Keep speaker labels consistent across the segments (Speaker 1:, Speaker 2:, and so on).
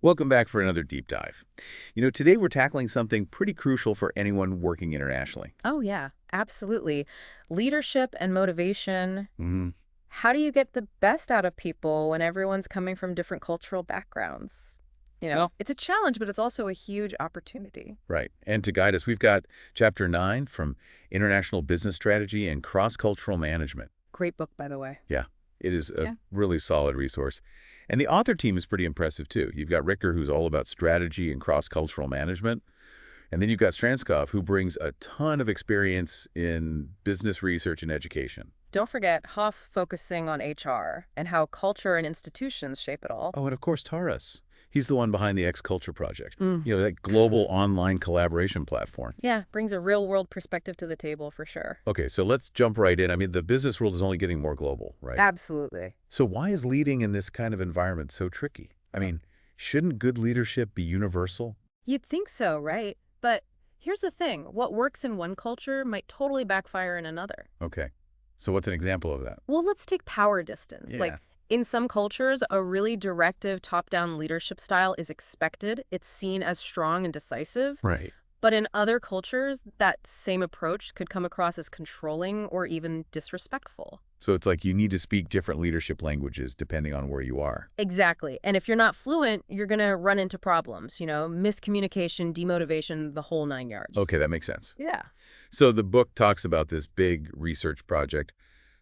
Speaker 1: Welcome back for another deep dive. Today we're tackling something pretty crucial for anyone working internationally.
Speaker 2: Oh, yeah, absolutely. Leadership and motivation.
Speaker 1: hmm
Speaker 2: How do you get the best out of people when everyone's coming from different cultural backgrounds?
Speaker 1: Well,
Speaker 2: It's a challenge, but it's also a huge opportunity.
Speaker 1: right. And to guide us, we've got Chapter 9 from International Business Strategy and Cross-Cultural Management.
Speaker 2: Great book, by the way.
Speaker 1: Yeah, it is a
Speaker 2: Yeah.
Speaker 1: really solid resource. And the author team is pretty impressive, too. You've got Ricker, who's all about strategy and cross-cultural management. And then you've got Stranskov, who brings a ton of experience in business research and education.
Speaker 2: Don't forget Hoff focusing on HR and how culture and institutions shape it all.
Speaker 1: Oh, and of course, Taras. He's the one behind the X-Culture Project.
Speaker 2: Mm.
Speaker 1: That global online collaboration platform.
Speaker 2: Yeah, brings a real-world perspective to the table for sure.
Speaker 1: Okay, so let's jump right in. I mean, the business world is only getting more global, right?
Speaker 2: Absolutely.
Speaker 1: So why is leading in this kind of environment so tricky? I mean, shouldn't good leadership be universal?
Speaker 2: You'd think so, right? But here's the thing. What works in one culture might totally backfire in another.
Speaker 1: Okay, so what's an example of that?
Speaker 2: Well, let's take power distance.
Speaker 1: Yeah.
Speaker 2: Like, in some cultures, a really directive top-down leadership style is expected. It's seen as strong and decisive.
Speaker 1: Right.
Speaker 2: But in other cultures, that same approach could come across as controlling or even disrespectful.
Speaker 1: So it's like you need to speak different leadership languages depending on where you are.
Speaker 2: Exactly. And if you're not fluent, you're going to run into problems, miscommunication, demotivation, the whole nine yards.
Speaker 1: Okay, that makes sense.
Speaker 2: Yeah.
Speaker 1: So the book talks about this big research project,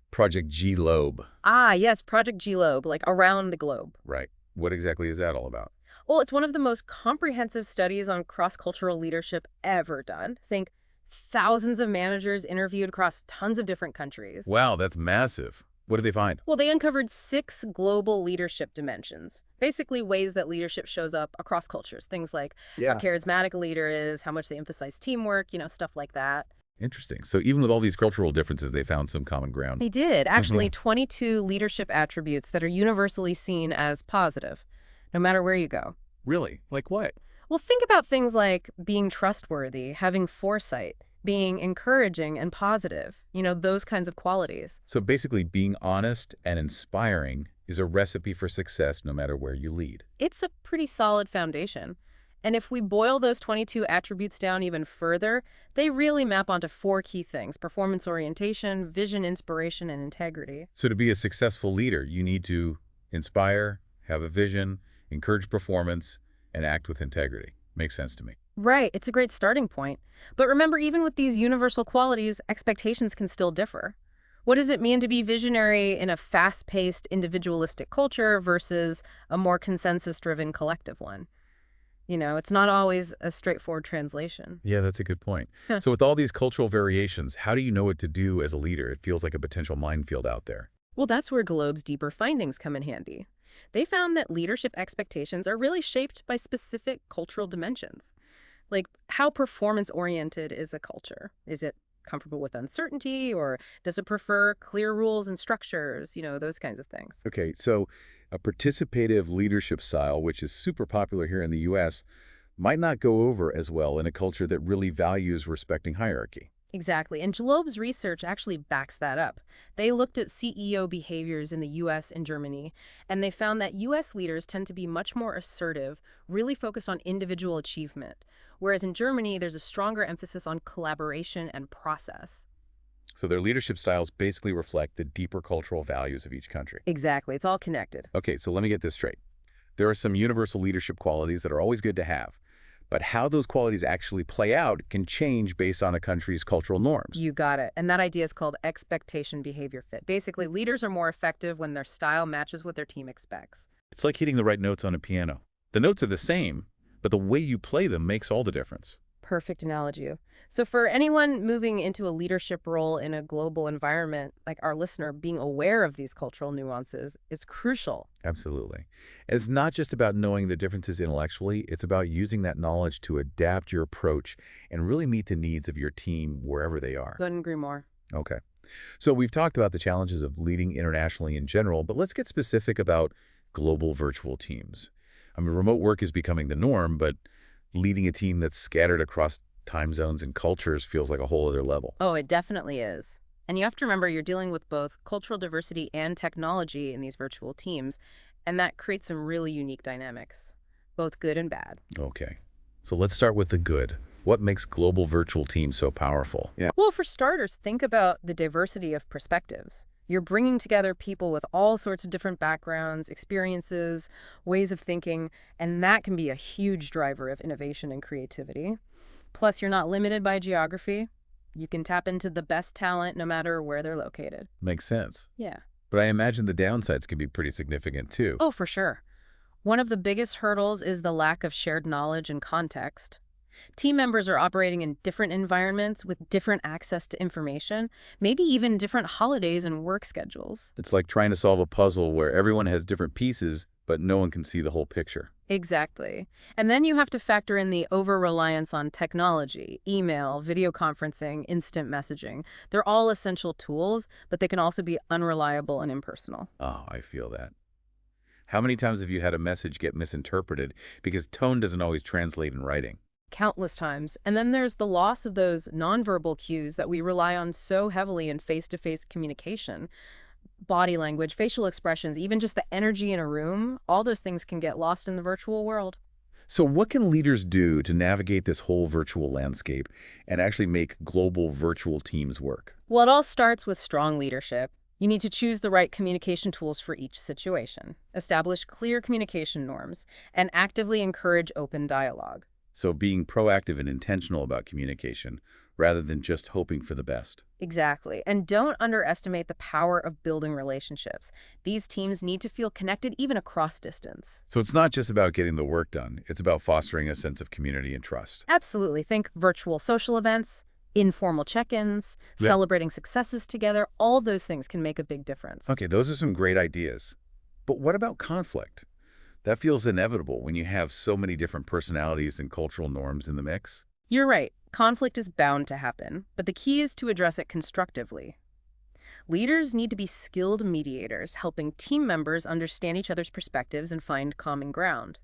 Speaker 1: Project G-Lobe.
Speaker 2: Ah, yes, Project G-Lobe, like around the globe.
Speaker 1: Right. What exactly is that all about?
Speaker 2: Well, it's one of the most comprehensive studies on cross-cultural leadership ever done. Think thousands of managers interviewed across tons of different countries.
Speaker 1: Wow, that's massive. What did they find?
Speaker 2: Well, they uncovered 6 global leadership dimensions, basically ways that leadership shows up across cultures. Things like how
Speaker 1: Yeah.
Speaker 2: charismatic a leader is, how much they emphasize teamwork, stuff like that.
Speaker 1: Interesting. So even with all these cultural differences, they found some common ground.
Speaker 2: They did, actually, 22 leadership attributes that are universally seen as positive, no matter where you go.
Speaker 1: Really? Like what?
Speaker 2: Well, think about things like being trustworthy, having foresight, being encouraging and positive, those kinds of qualities.
Speaker 1: So basically, being honest and inspiring is a recipe for success no matter where you lead.
Speaker 2: It's a pretty solid foundation. And if we boil those 22 attributes down even further, they really map onto 4 key things: performance orientation, vision, inspiration, and integrity.
Speaker 1: So to be a successful leader, you need to inspire, have a vision, encourage performance, and act with integrity. Makes sense to me.
Speaker 2: Right, it's a great starting point. But remember, even with these universal qualities, expectations can still differ. What does it mean to be visionary in a fast-paced, individualistic culture versus a more consensus-driven collective one? It's not always a straightforward translation.
Speaker 1: Yeah, that's a good point.
Speaker 2: Huh.
Speaker 1: So with all these cultural variations, how do you know what to do as a leader? It feels like a potential minefield out there.
Speaker 2: Well, that's where Globe's deeper findings come in handy. They found that leadership expectations are really shaped by specific cultural dimensions. Like, how performance-oriented is a culture? Is it comfortable with uncertainty, or does it prefer clear rules and structures? Those kinds of things.
Speaker 1: Okay, so a participative leadership style, which is super popular here in the U.S., might not go over as well in a culture that really values respecting hierarchy.
Speaker 2: Exactly. And Globe's research actually backs that up. They looked at CEO behaviors in the US and Germany, and they found that US leaders tend to be much more assertive, really focused on individual achievement. Whereas in Germany, there's a stronger emphasis on collaboration and process.
Speaker 1: So their leadership styles basically reflect the deeper cultural values of each country.
Speaker 2: Exactly. It's all connected.
Speaker 1: Okay, so let me get this straight. There are some universal leadership qualities that are always good to have, but how those qualities actually play out can change based on a country's cultural norms.
Speaker 2: You got it. And that idea is called expectation behavior fit. Basically, leaders are more effective when their style matches what their team expects.
Speaker 1: It's like hitting the right notes on a piano. The notes are the same, but the way you play them makes all the difference.
Speaker 2: Perfect analogy. So for anyone moving into a leadership role in a global environment, like our listener, being aware of these cultural nuances is crucial.
Speaker 1: Absolutely. And it's not just about knowing the differences intellectually, it's about using that knowledge to adapt your approach and really meet the needs of your team wherever they are.
Speaker 2: Couldn't agree more.
Speaker 1: Okay. So we've talked about the challenges of leading internationally in general, but let's get specific about global virtual teams. I mean, remote work is becoming the norm, but leading a team that's scattered across time zones and cultures feels like a whole other level.
Speaker 2: Oh, it definitely is. And you have to remember you're dealing with both cultural diversity and technology in these virtual teams, and that creates some really unique dynamics. both good and bad.
Speaker 1: Okay. So let's start with the good. What makes global virtual teams so powerful? Yeah.
Speaker 2: Well, for starters, think about the diversity of perspectives. You're bringing together people with all sorts of different backgrounds, experiences, ways of thinking, and that can be a huge driver of innovation and creativity. Plus, you're not limited by geography. You can tap into the best talent no matter where they're located.
Speaker 1: Makes sense.
Speaker 2: Yeah.
Speaker 1: But I imagine the downsides can be pretty significant too.
Speaker 2: Oh, for sure. One of the biggest hurdles is the lack of shared knowledge and context. Team members are operating in different environments with different access to information, maybe even different holidays and work schedules.
Speaker 1: It's like trying to solve a puzzle where everyone has different pieces, but no one can see the whole picture.
Speaker 2: Exactly. And then you have to factor in the over-reliance on technology, email, video conferencing, instant messaging. They're all essential tools, but they can also be unreliable and impersonal.
Speaker 1: Oh, I feel that. How many times have you had a message get misinterpreted because tone doesn't always translate in writing?
Speaker 2: Countless times. And then there's the loss of those nonverbal cues that we rely on so heavily in face-to-face communication. Body language, facial expressions, even just the energy in a room, all those things can get lost in the virtual world.
Speaker 1: So what can leaders do to navigate this whole virtual landscape and actually make global virtual teams work?
Speaker 2: Well, it all starts with strong leadership. You need to choose the right communication tools for each situation, establish clear communication norms, and actively encourage open dialogue.
Speaker 1: So being proactive and intentional about communication rather than just hoping for the best.
Speaker 2: Exactly. And don't underestimate the power of building relationships. These teams need to feel connected even across distance.
Speaker 1: So it's not just about getting the work done. It's about fostering a sense of community and trust.
Speaker 2: Absolutely. Think virtual social events, informal check-ins,
Speaker 1: Yeah.
Speaker 2: celebrating successes together. All those things can make a big difference.
Speaker 1: Okay, those are some great ideas. But what about conflict? That feels inevitable when you have so many different personalities and cultural norms in the mix.
Speaker 2: You're right. Conflict is bound to happen, but the key is to address it constructively. Leaders need to be skilled mediators, helping team members understand each other's perspectives and find common ground.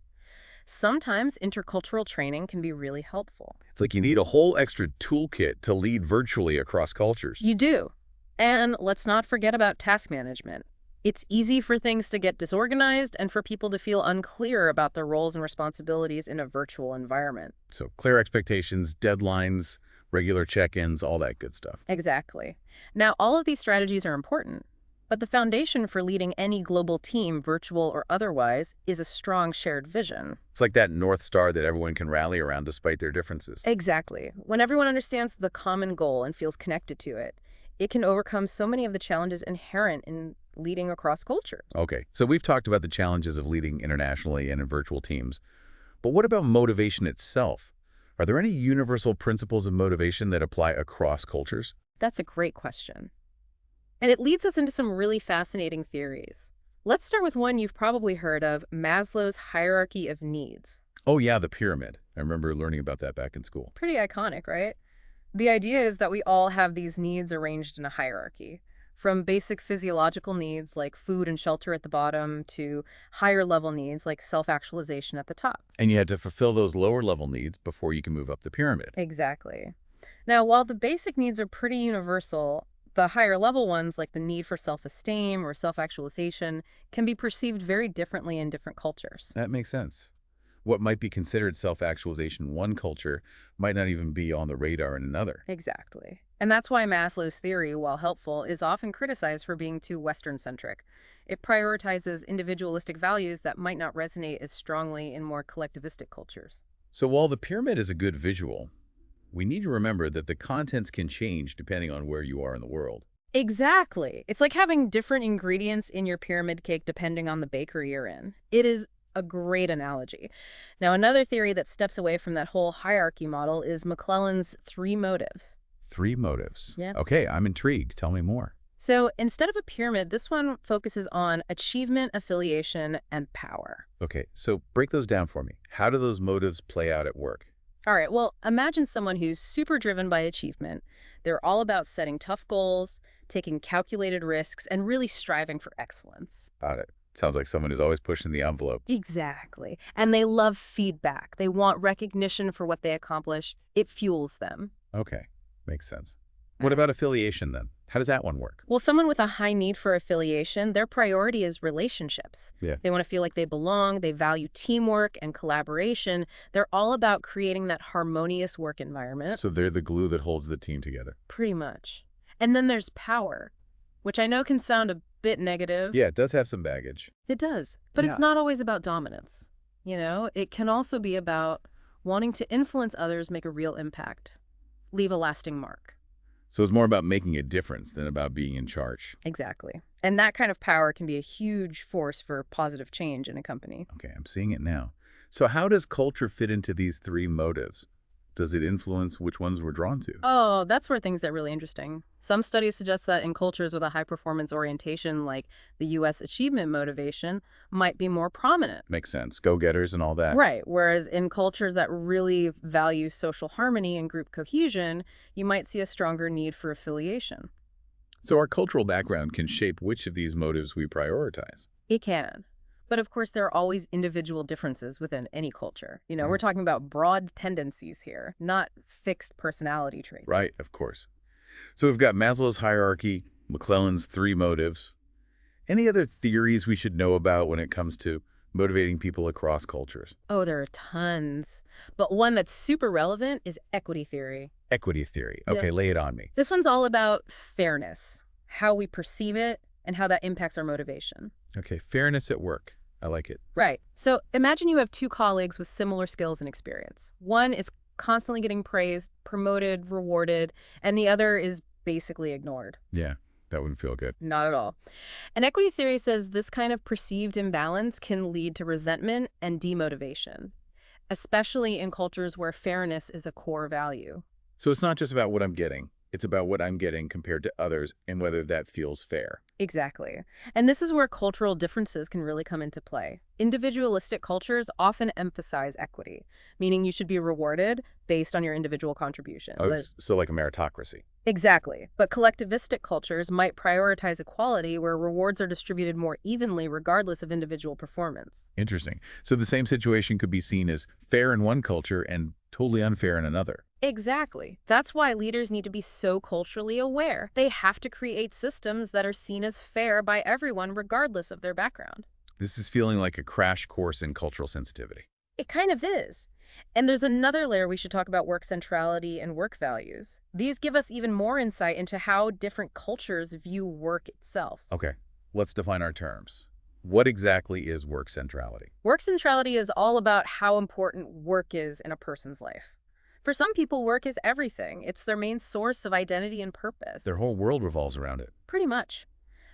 Speaker 2: Sometimes intercultural training can be really helpful.
Speaker 1: It's like you need a whole extra toolkit to lead virtually across cultures.
Speaker 2: You do. And let's not forget about task management. It's easy for things to get disorganized and for people to feel unclear about their roles and responsibilities in a virtual environment.
Speaker 1: So clear expectations, deadlines, regular check-ins, all that good stuff.
Speaker 2: Exactly. Now, all of these strategies are important, but the foundation for leading any global team, virtual or otherwise, is a strong shared vision.
Speaker 1: It's like that North Star that everyone can rally around despite their differences.
Speaker 2: Exactly. When everyone understands the common goal and feels connected to it, it can overcome so many of the challenges inherent in leading across culture.
Speaker 1: Okay, so we've talked about the challenges of leading internationally and in virtual teams. But what about motivation itself? Are there any universal principles of motivation that apply across cultures?
Speaker 2: That's a great question. And it leads us into some really fascinating theories. Let's start with one you've probably heard of, Maslow's hierarchy of needs.
Speaker 1: Oh yeah, the pyramid. I remember learning about that back in school.
Speaker 2: Pretty iconic, right? The idea is that we all have these needs arranged in a hierarchy, from basic physiological needs like food and shelter at the bottom to higher level needs like self-actualization at the top.
Speaker 1: And you had to fulfill those lower level needs before you can move up the pyramid.
Speaker 2: Exactly. Now, while the basic needs are pretty universal, the higher level ones like the need for self-esteem or self-actualization can be perceived very differently in different cultures.
Speaker 1: That makes sense. What might be considered self-actualization in one culture might not even be on the radar in another.
Speaker 2: Exactly. And that's why Maslow's theory, while helpful, is often criticized for being too Western-centric. It prioritizes individualistic values that might not resonate as strongly in more collectivistic cultures.
Speaker 1: So while the pyramid is a good visual, we need to remember that the contents can change depending on where you are in the world.
Speaker 2: Exactly. It's like having different ingredients in your pyramid cake depending on the bakery you're in. It is a great analogy. Now, another theory that steps away from that whole hierarchy model is McClelland's 3 motives.
Speaker 1: 3 motives.
Speaker 2: Yeah.
Speaker 1: Okay, I'm intrigued. Tell me more.
Speaker 2: So instead of a pyramid, this one focuses on achievement, affiliation, and power.
Speaker 1: Okay, so break those down for me. How do those motives play out at work?
Speaker 2: All right, well, imagine someone who's super driven by achievement. They're all about setting tough goals, taking calculated risks, and really striving for excellence.
Speaker 1: Got it. Sounds like someone who's always pushing the envelope.
Speaker 2: Exactly. And they love feedback. They want recognition for what they accomplish. It fuels them.
Speaker 1: Okay, makes sense. What about affiliation then? How does that one work?
Speaker 2: Well, someone with a high need for affiliation, their priority is relationships.
Speaker 1: Yeah.
Speaker 2: They want to feel like they belong, they value teamwork and collaboration. They're all about creating that harmonious work environment.
Speaker 1: So they're the glue that holds the team together.
Speaker 2: Pretty much. And then there's power, which I know can sound a bit negative.
Speaker 1: Yeah, it does have some baggage.
Speaker 2: It does. But
Speaker 1: Yeah.
Speaker 2: it's not always about dominance. It can also be about wanting to influence others, make a real impact, leave a lasting mark.
Speaker 1: So it's more about making a difference than about being in charge.
Speaker 2: Exactly. And that kind of power can be a huge force for positive change in a company.
Speaker 1: Okay, I'm seeing it now. So how does culture fit into these three motives? Does it influence which ones we're drawn to?
Speaker 2: Oh, that's where things get really interesting. Some studies suggest that in cultures with a high-performance orientation, like the U.S. achievement motivation, might be more prominent.
Speaker 1: Makes sense. Go-getters and all that.
Speaker 2: Right, whereas in cultures that really value social harmony and group cohesion, you might see a stronger need for affiliation.
Speaker 1: So our cultural background can shape which of these motives we prioritize.
Speaker 2: It can. But of course, there are always individual differences within any culture. We're talking about broad tendencies here, not fixed personality traits.
Speaker 1: Right, of course. So we've got Maslow's hierarchy, McClelland's three motives. Any other theories we should know about when it comes to motivating people across cultures?
Speaker 2: Oh, there are tons. But one that's super relevant is equity theory.
Speaker 1: Equity theory. Okay,
Speaker 2: Yeah.
Speaker 1: lay it on me.
Speaker 2: This one's all about fairness, how we perceive it, and how that impacts our motivation.
Speaker 1: Okay, fairness at work. I like it.
Speaker 2: Right. So imagine you have two colleagues with similar skills and experience. One is constantly getting praised, promoted, rewarded, and the other is basically ignored.
Speaker 1: Yeah, that wouldn't feel good.
Speaker 2: Not at all. And equity theory says this kind of perceived imbalance can lead to resentment and demotivation, especially in cultures where fairness is a core value.
Speaker 1: So it's not just about what I'm getting. It's about what I'm getting compared to others and whether that feels fair.
Speaker 2: Exactly. And this is where cultural differences can really come into play. Individualistic cultures often emphasize equity, meaning you should be rewarded based on your individual contribution.
Speaker 1: So like a meritocracy.
Speaker 2: Exactly. But collectivistic cultures might prioritize equality where rewards are distributed more evenly regardless of individual performance.
Speaker 1: Interesting. So the same situation could be seen as fair in one culture and totally unfair in another.
Speaker 2: Exactly. That's why leaders need to be so culturally aware. They have to create systems that are seen as fair by everyone regardless of their background.
Speaker 1: This is feeling like a crash course in cultural sensitivity.
Speaker 2: It kind of is. And there's another layer we should talk about: work centrality and work values. These give us even more insight into how different cultures view work itself.
Speaker 1: Okay, let's define our terms. What exactly is work centrality?
Speaker 2: Work centrality is all about how important work is in a person's life. For some people, work is everything. It's their main source of identity and purpose.
Speaker 1: Their whole world revolves around it.
Speaker 2: Pretty much.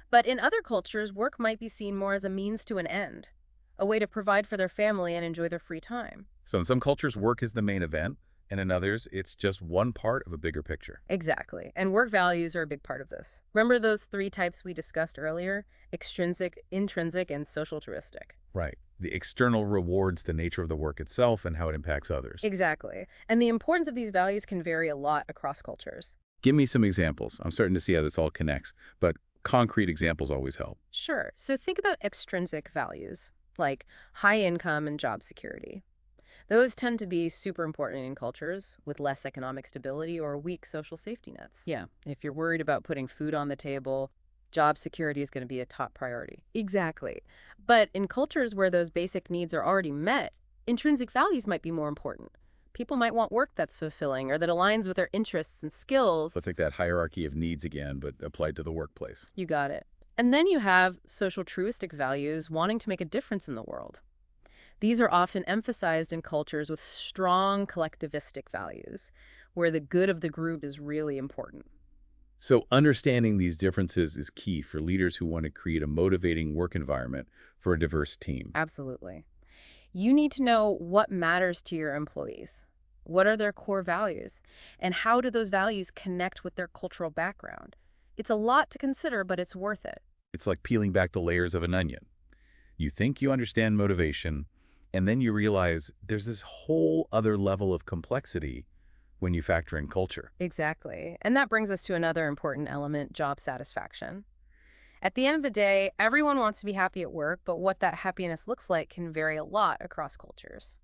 Speaker 2: But in other cultures, work might be seen more as a means to an end, a way to provide for their family and enjoy their free time.
Speaker 1: So in some cultures, work is the main event, and in others, it's just one part of a bigger picture.
Speaker 2: Exactly. And work values are a big part of this. Remember those three types we discussed earlier? Extrinsic, intrinsic, and social touristic.
Speaker 1: Right. The external rewards the nature of the work itself and how it impacts others.
Speaker 2: Exactly. And the importance of these values can vary a lot across cultures.
Speaker 1: Give me some examples. I'm starting to see how this all connects, but concrete examples always help.
Speaker 2: Sure. So think about extrinsic values, like high income and job security. Those tend to be super important in cultures with less economic stability or weak social safety nets. Yeah. If you're worried about putting food on the table, job security is going to be a top priority. Exactly. But in cultures where those basic needs are already met, intrinsic values might be more important. People might want work that's fulfilling or that aligns with their interests and skills.
Speaker 1: Let's take that hierarchy of needs again, but applied to the workplace.
Speaker 2: You got it. And then you have social truistic values wanting to make a difference in the world. These are often emphasized in cultures with strong collectivistic values, where the good of the group is really important.
Speaker 1: So understanding these differences is key for leaders who want to create a motivating work environment for a diverse team.
Speaker 2: Absolutely. You need to know what matters to your employees. What are their core values? And how do those values connect with their cultural background? It's a lot to consider, but it's worth it.
Speaker 1: It's like peeling back the layers of an onion. You think you understand motivation, and then you realize there's this whole other level of complexity when you factor in culture.
Speaker 2: Exactly. And that brings us to another important element: job satisfaction. At the end of the day, everyone wants to be happy at work, but what that happiness looks like can vary a lot across cultures.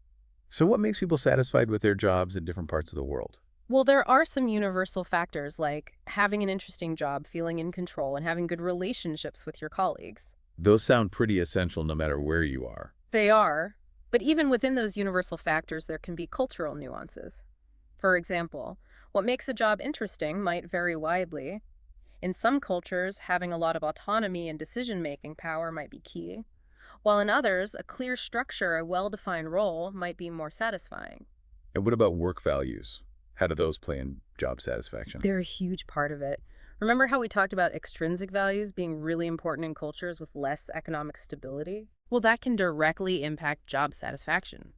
Speaker 1: So what makes people satisfied with their jobs in different parts of the world?
Speaker 2: Well, there are some universal factors like having an interesting job, feeling in control, and having good relationships with your colleagues.
Speaker 1: Those sound pretty essential no matter where you are.
Speaker 2: They are, but even within those universal factors, there can be cultural nuances. For example, what makes a job interesting might vary widely. In some cultures, having a lot of autonomy and decision-making power might be key, while in others, a clear structure, a well-defined role might be more satisfying.
Speaker 1: And what about work values? How do those play in job satisfaction?
Speaker 2: They're a huge part of it. Remember how we talked about extrinsic values being really important in cultures with less economic stability? Well, that can directly impact job satisfaction.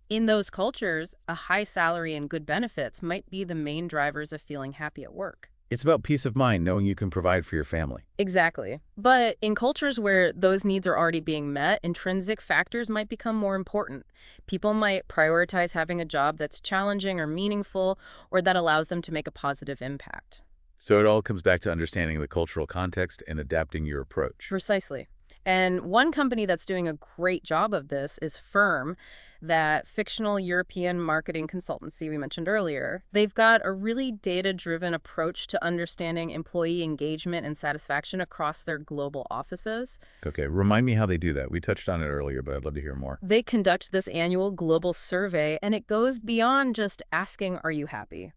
Speaker 2: In those cultures, a high salary and good benefits might be the main drivers of feeling happy at work.
Speaker 1: It's about peace of mind, knowing you can provide for your family.
Speaker 2: Exactly. But in cultures where those needs are already being met, intrinsic factors might become more important. People might prioritize having a job that's challenging or meaningful, or that allows them to make a positive impact.
Speaker 1: So it all comes back to understanding the cultural context and adapting your approach.
Speaker 2: Precisely. And one company that's doing a great job of this is Firm, that fictional European marketing consultancy we mentioned earlier. They've got a really data-driven approach to understanding employee engagement and satisfaction across their global offices.
Speaker 1: Okay, remind me how they do that. We touched on it earlier, but I'd love to hear more.
Speaker 2: They conduct this annual global survey, and it goes beyond just asking, "Are you happy?"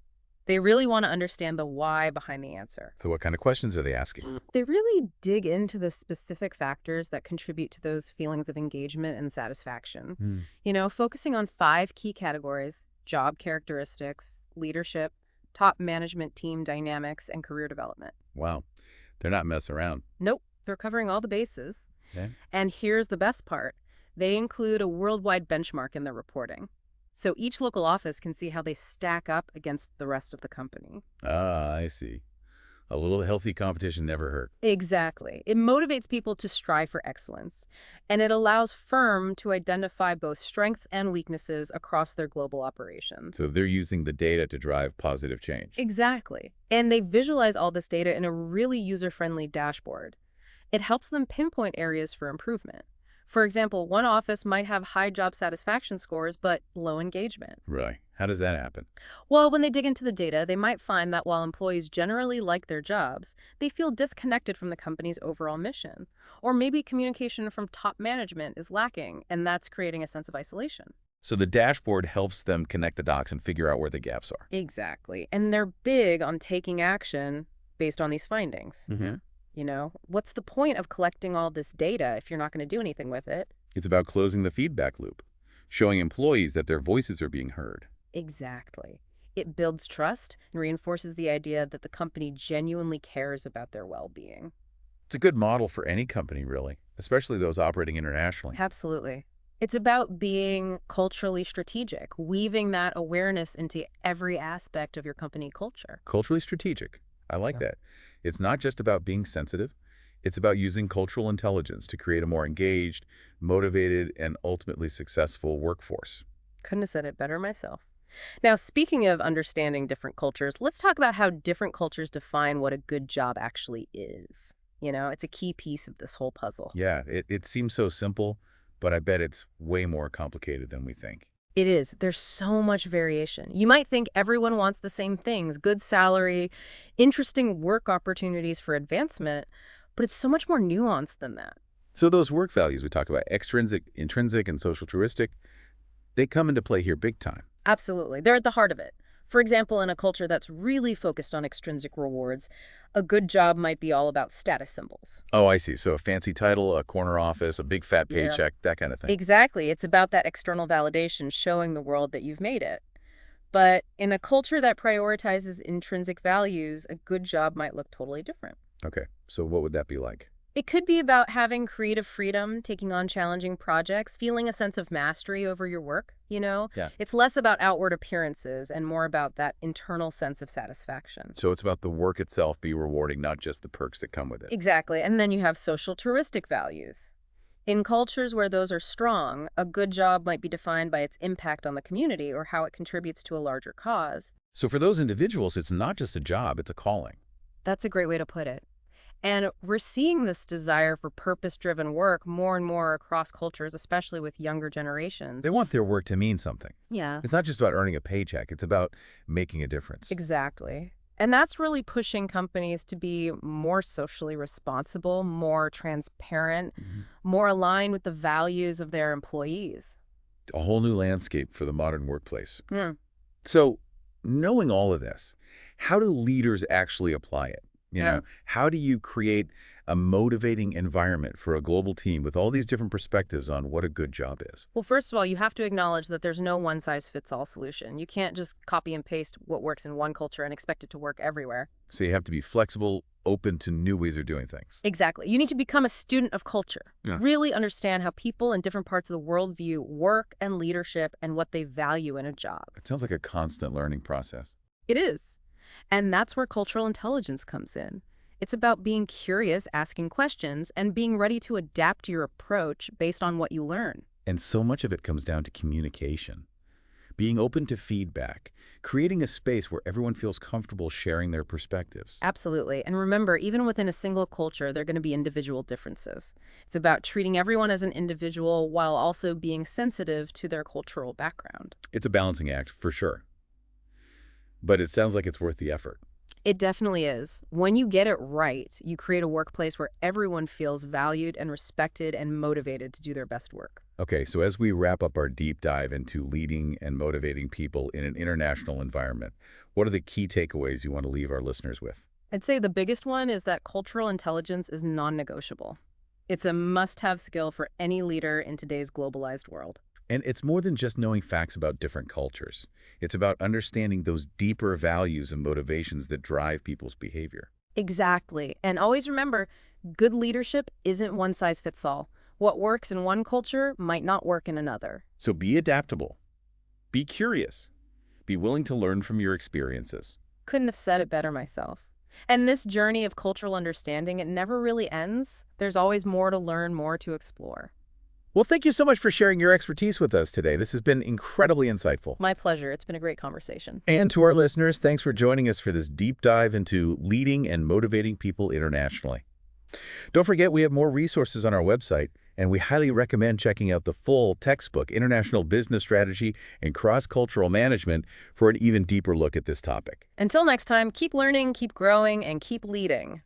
Speaker 2: They really want to understand the why behind the answer.
Speaker 1: So what kind of questions are they asking?
Speaker 2: They really dig into the specific factors that contribute to those feelings of engagement and satisfaction.
Speaker 1: Hmm.
Speaker 2: Focusing on 5 key categories: job characteristics, leadership, top management team dynamics, and career development.
Speaker 1: Wow, they're not messing around.
Speaker 2: Nope, they're covering all the bases.
Speaker 1: Okay.
Speaker 2: And here's the best part. They include a worldwide benchmark in their reporting. So each local office can see how they stack up against the rest of the company.
Speaker 1: Ah, I see. A little healthy competition never hurt.
Speaker 2: Exactly. It motivates people to strive for excellence, and it allows Firm to identify both strengths and weaknesses across their global operations.
Speaker 1: So they're using the data to drive positive change.
Speaker 2: Exactly. And they visualize all this data in a really user-friendly dashboard. It helps them pinpoint areas for improvement. For example, one office might have high job satisfaction scores, but low engagement.
Speaker 1: Right. How does that happen?
Speaker 2: Well, when they dig into the data, they might find that while employees generally like their jobs, they feel disconnected from the company's overall mission. Or maybe communication from top management is lacking, and that's creating a sense of isolation.
Speaker 1: So the dashboard helps them connect the dots and figure out where the gaps are.
Speaker 2: Exactly. And they're big on taking action based on these findings.
Speaker 1: Mm-hmm.
Speaker 2: What's the point of collecting all this data if you're not going to do anything with it?
Speaker 1: It's about closing the feedback loop, showing employees that their voices are being heard.
Speaker 2: Exactly. It builds trust and reinforces the idea that the company genuinely cares about their well-being.
Speaker 1: It's a good model for any company, really, especially those operating internationally.
Speaker 2: Absolutely. It's about being culturally strategic, weaving that awareness into every aspect of your company culture.
Speaker 1: Culturally strategic. I like that. It's not just about being sensitive. It's about using cultural intelligence to create a more engaged, motivated, and ultimately successful workforce.
Speaker 2: Couldn't have said it better myself. Now, speaking of understanding different cultures, let's talk about how different cultures define what a good job actually is. It's a key piece of this whole puzzle.
Speaker 1: Yeah, it seems so simple, but I bet it's way more complicated than we think.
Speaker 2: It is. There's so much variation. You might think everyone wants the same things: good salary, interesting work opportunities for advancement, but it's so much more nuanced than that.
Speaker 1: So those work values we talk about, extrinsic, intrinsic, and social heuristic, they come into play here big time.
Speaker 2: Absolutely. They're at the heart of it. For example, in a culture that's really focused on extrinsic rewards, a good job might be all about status symbols.
Speaker 1: Oh, I see. So a fancy title, a corner office, a big fat
Speaker 2: Yeah.
Speaker 1: paycheck, that kind of thing.
Speaker 2: Exactly. It's about that external validation showing the world that you've made it. But in a culture that prioritizes intrinsic values, a good job might look totally different.
Speaker 1: Okay, so what would that be like?
Speaker 2: It could be about having creative freedom, taking on challenging projects, feeling a sense of mastery over your work.
Speaker 1: Yeah.
Speaker 2: It's less about outward appearances and more about that internal sense of satisfaction.
Speaker 1: So it's about the work itself be rewarding, not just the perks that come with it.
Speaker 2: Exactly. And then you have social touristic values. In cultures where those are strong, a good job might be defined by its impact on the community or how it contributes to a larger cause.
Speaker 1: So for those individuals, it's not just a job, it's a calling.
Speaker 2: That's a great way to put it. And we're seeing this desire for purpose-driven work more and more across cultures, especially with younger generations.
Speaker 1: They want their work to mean something.
Speaker 2: Yeah,
Speaker 1: It's not just about earning a paycheck. It's about making a difference.
Speaker 2: exactly. And that's really pushing companies to be more socially responsible, more transparent,
Speaker 1: Mhm.
Speaker 2: more aligned with the values of their employees.
Speaker 1: A whole new landscape for the modern workplace.
Speaker 2: Hmm.
Speaker 1: So, knowing all of this, how do leaders actually apply it?
Speaker 2: Yeah.
Speaker 1: How do you create a motivating environment for a global team with all these different perspectives on what a good job is?
Speaker 2: Well, first of all, you have to acknowledge that there's no one-size-fits-all solution. You can't just copy and paste what works in one culture and expect it to work everywhere.
Speaker 1: So you have to be flexible, open to new ways of doing things.
Speaker 2: Exactly. You need to become a student of culture.
Speaker 1: Yeah.
Speaker 2: Really understand how people in different parts of the world view work and leadership and what they value in a job.
Speaker 1: It sounds like a constant learning process.
Speaker 2: It is. And that's where cultural intelligence comes in. It's about being curious, asking questions, and being ready to adapt your approach based on what you learn.
Speaker 1: And so much of it comes down to communication. Being open to feedback, creating a space where everyone feels comfortable sharing their perspectives.
Speaker 2: Absolutely. And remember, even within a single culture, there are going to be individual differences. It's about treating everyone as an individual while also being sensitive to their cultural background.
Speaker 1: It's a balancing act, for sure. But it sounds like it's worth the effort.
Speaker 2: It definitely is. When you get it right, you create a workplace where everyone feels valued and respected and motivated to do their best work.
Speaker 1: Okay, so as we wrap up our deep dive into leading and motivating people in an international environment, what are the key takeaways you want to leave our listeners with?
Speaker 2: I'd say the biggest one is that cultural intelligence is non-negotiable. It's a must-have skill for any leader in today's globalized world.
Speaker 1: And it's more than just knowing facts about different cultures. It's about understanding those deeper values and motivations that drive people's behavior.
Speaker 2: Exactly. And always remember, good leadership isn't one size fits all. What works in one culture might not work in another.
Speaker 1: So be adaptable. Be curious. Be willing to learn from your experiences.
Speaker 2: Couldn't have said it better myself. And this journey of cultural understanding, it never really ends. There's always more to learn, more to explore.
Speaker 1: Well, thank you so much for sharing your expertise with us today. This has been incredibly insightful.
Speaker 2: My pleasure. It's been a great conversation.
Speaker 1: And to our listeners, thanks for joining us for this deep dive into leading and motivating people internationally. Don't forget, we have more resources on our website, and we highly recommend checking out the full textbook, International Business Strategy and Cross-Cultural Management, for an even deeper look at this topic.
Speaker 2: Until next time, keep learning, keep growing, and keep leading.